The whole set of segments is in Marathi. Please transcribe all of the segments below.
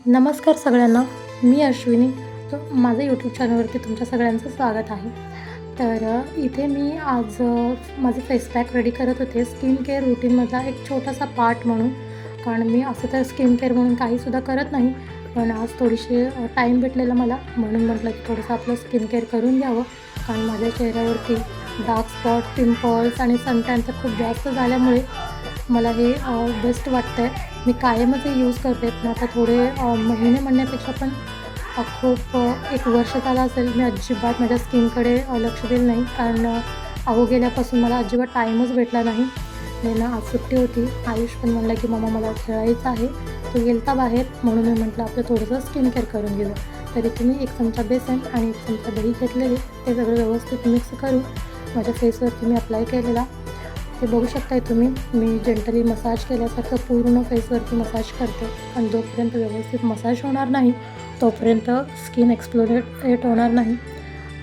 नमस्कार सगळ्यांना. मी अश्विनी. माझं यूट्यूब चॅनलवरती तुमच्या सगळ्यांचं स्वागत आहे. इथे मी आज माझं फेस पॅक रेडी करत होते, स्किन केअर रुटीनमधला एक छोटासा पार्ट म्हणून. कारण मी असं तर स्किन केअर म्हणून काहीसुद्धा करत नाही, पण आज थोडीशी टाईम भेटलेला मला, म्हणून म्हटलं की थोडंसं आपलं स्किन केअर करून घ्यावं. कारण माझ्या चेहऱ्यावरती डार्क स्पॉट, पिंपल्स आणि सनटॅन तर खूप जास्त झाल्यामुळे मला हे बेस्ट वाटतं आहे. मी कायमच हे यूज करते, पण आता थोडे महिने म्हणण्यापेक्षा पण खूप 1 वर्ष झालं असेल मी अजिबात माझ्या स्किनकडे लक्ष दिलं नाही. कारण गेल्यापासून मला अजिबात टाईमच भेटला नाही. मी ना आज सुट्टी होती. आयुष पण म्हणला की मम्मा मला खेळायचं आहे, तो गेलता बाहेर, म्हणून मी म्हटलं आपलं थोडंसं स्किन केअर करून घेऊ. तरी तुम्ही 1 चमचा बेसन आणि 1 चमचा दही घेतलेले, ते सगळं व्यवस्थित मिक्स करून माझ्या फेसवरती मी अप्लाय केलेला. ते बघू शकताय तुम्ही. मी जेंटली मसाज केल्यासारखं पूर्ण फेसवरती मसाज करते. पण जोपर्यंत व्यवस्थित मसाज होणार नाही तोपर्यंत स्किन एक्सप्लोरेट होणार नाही.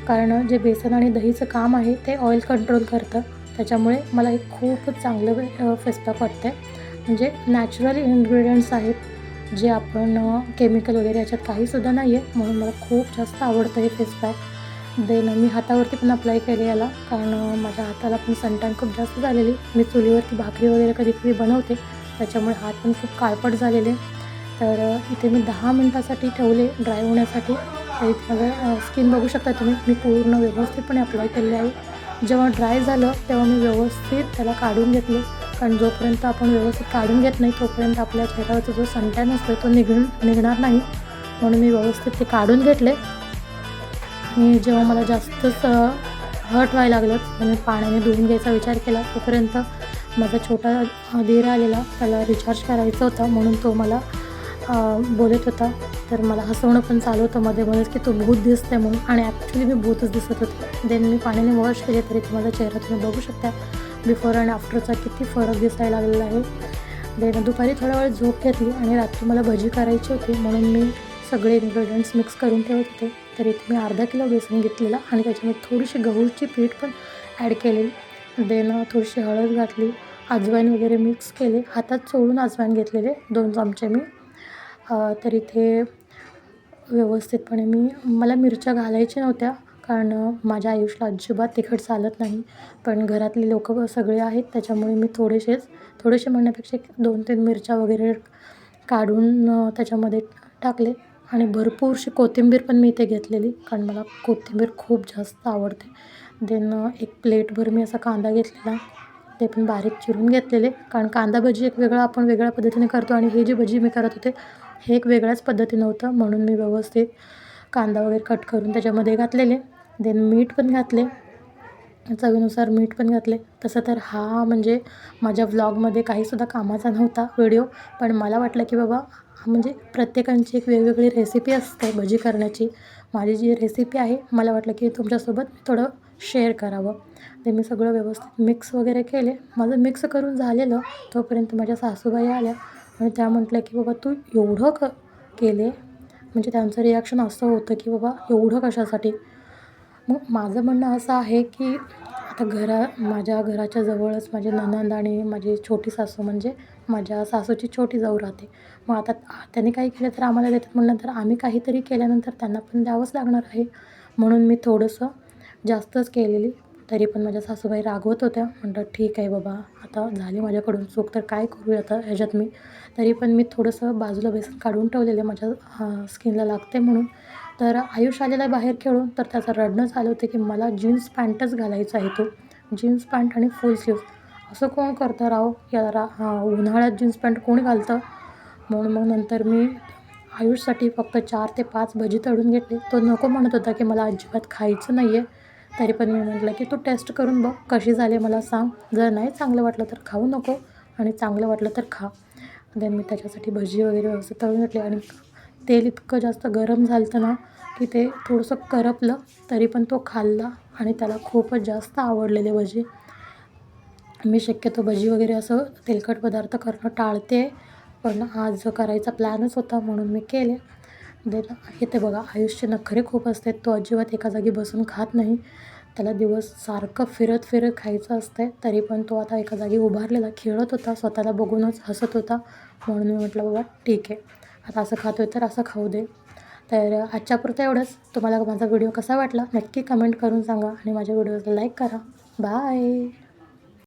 कारण जे बेसन आणि दहीचं काम आहे ते ऑइल कंट्रोल करतं. त्याच्यामुळे मला हे खूपच चांगलं फेस पॅक वाटतं आहे. म्हणजे नॅचरल इन्ग्रेडियंट्स आहेत, जे आपण केमिकल वगैरे याच्यात काहीसुद्धा नाही आहे, म्हणून मला खूप जास्त आवडतं हे फेस पॅक. मी हातावरती पण अप्लाय केले याला, कारण माझ्या हाताला पण सनटॅन खूप जास्त झालेली. मी चुलीवरती भाकरी वगैरे कधी कधी बनवते, त्याच्यामुळे हात पण खूप काळपट झालेले. इथे मी 10 मिनटासाठी ठेवले ड्राय होण्यासाठी. तर इथे माझं स्किन बघू शकता तुम्ही. मी पूर्ण व्यवस्थितपणे अप्लाय केलेले आहे. जेव्हा ड्राय झालं तेव्हा मी व्यवस्थित त्याला काढून घेतले. कारण जोपर्यंत आपण व्यवस्थित काढून घेत नाही तोपर्यंत आपल्या चेहऱ्यावरचा जो सनटॅन असतो तो निघणार नाही, म्हणून मी व्यवस्थित ते काढून घेतले. आणि जेव्हा मला जास्तच हर्ट व्हायला लागलं तर मी पाण्याने धुवून घ्यायचा विचार केला. तोपर्यंत माझा छोटा दीर आलेला, त्याला रिचार्ज करायचं होतं, म्हणून तो मला बोलत होता. तर मला हसवणं पण चालू होतं मध्ये की तू भूत दिसते म्हणून, आणि ॲक्च्युली मी भूतच दिसत होते. देन मी पाण्याने वॉश केले, तरी माझा चेहरा तुम्ही बघू शकता बिफोर अँड आफ्टरचा किती फरक दिसायला लागलेला आहे. देन दुपारी थोडा वेळ झोप घेतली आणि रात्री मला भजी करायची होती, म्हणून मी सगळे इन्ग्रेडियंट्स मिक्स करून ठेवत होते. तर इथे मी अर्धा किलो बेसन घेतलेला आणि त्याच्यामध्ये थोडीशी गहूची पीठ पण ॲड केलेली. देन थोडीशी हळद घातली, अजवाईन वगैरे मिक्स केले, हातात चोळून अजवाईन घेतलेले 2 चमचे मी. तर इथे व्यवस्थितपणे मला मिरच्या घालायच्या नव्हत्या, कारण माझ्या आयुष्याला अजिबात तिखट चालत नाही. पण घरातली लोकं सगळे आहेत, त्याच्यामुळे मी थोडेसे म्हणण्यापेक्षा 2-3 मिरच्या वगैरे काढून त्याच्यामध्ये टाकले. आणि भरपूरशी कोथिंबीर पण मी इथे घेतलेली, कारण मला कोथिंबीर खूप जास्त आवडते. देन 1 प्लेटभर मी असा कांदा घेतलेला, ते पण बारीक चिरून घेतलेले. कारण कांदा भजी एक आपण वेगळ्या पद्धतीने करतो, आणि हे जी भजी मी करत होते हे एक वेगळ्याच पद्धतीनं होतं, म्हणून मी व्यवस्थित कांदा वगैरे कट करून त्याच्यामध्ये घातलेले. देन मीठ पण घातले, चवीनुसार मीठ पण घातले. तसं तर हा म्हणजे माझ्या व्लॉगमध्ये काहीसुद्धा कामाचा नव्हता व्हिडिओ, पण मला वाटलं की बाबा म्हणजे प्रत्येकाची एक वेगवेगळी रेसिपी असते भजी करण्याची. माझी जी रेसिपी आहे मला वाटलं की तुमच्यासोबत थोडं शेअर करावं. ते मी सगळं व्यवस्थित मिक्स वगैरे केले. माझं मिक्स करून झालेलं तोपर्यंत माझ्या सासूबाई आल्या आणि त्या म्हटल्या की बाबा तू एवढं केले, म्हणजे त्यांचं रिॲक्शन असं होतं की बाबा एवढं कशासाठी. मग माझं म्हणणं असं आहे की आता माझ्या घराच्या जवळच माझी नणंद आणि माझी छोटी सासू, म्हणजे माझ्या सासूची छोटी जाऊ राहते. मग आता त्यांनी काही केलं तर आम्हाला देतात, म्हटल्यानंतर आम्ही काहीतरी केल्यानंतर त्यांना पण द्यावंच लागणार आहे. म्हणून मी थोडंसं जास्तच केलेली. तरी पण माझ्या सासूबाई रागवत होत्या. म्हटलं ठीक आहे बाबा, आता झाली माझ्याकडून चूक, तर काय करू आता ह्याच्यात मी. तरी पण मी थोडंसं बाजूला बेसन काढून ठेवलेलं माझ्या स्किनला लागते म्हणून. तर आयुष आलेला बाहेर खेळून, तर त्याचं रडणं चालू होतं की मला जीन्स पॅन्टच घालायचा आहे, तो जीन्स पॅन्ट आणि फुल स्लीव्ज. असं कोण करतं राव, उन्हाळ्यात जीन्स पॅन्ट कोण घालतं. म्हणून मग नंतर मी आयुषसाठी फक्त 4 ते 5 भजी तळून घेतले. तो नको म्हणत होता की मला अजिबात खायचं नाही आहे. तरी पण मी म्हटलं की तू टेस्ट करून बघ कशी झाली मला सांग. जर नाही चांगलं वाटलं तर खाऊ नको, आणि चांगलं वाटलं तर खा. देन मी त्याच्यासाठी भजी वगैरे व्यवस्थित तळून घेतले. आणि तेल इतकं जास्त गरम झालं होतं ना की ते थोडंसं करपलं, तरी पण तो खाल्ला आणि त्याला खूपच जास्त आवडलेले भजी. मी शक्यतो भजी वगैरे असं तेलकट पदार्थ करणं टाळते, पण आज करायचा प्लॅनच होता म्हणून मी केले. देन इथे बघा आयुषचे नखरे खूप असतात. तो अजिबात एका जागी बसून खात नाही. त्याला सारखं फिरत खायचं असतं. तरी पण तो आता एका जागी उभारलेला खेळत होता, स्वतःला बघूनच हसत होता. म्हणून मी म्हटलं बाबा ठीक आहे, आता असं खातो आहे तर असं खाऊ दे. तर आजच्यापुरतं एवढंच. तुम्हाला माझा व्हिडिओ कसा वाटला नक्की कमेंट करून सांगा आणि माझ्या व्हिडिओला लाईक करा. बाय.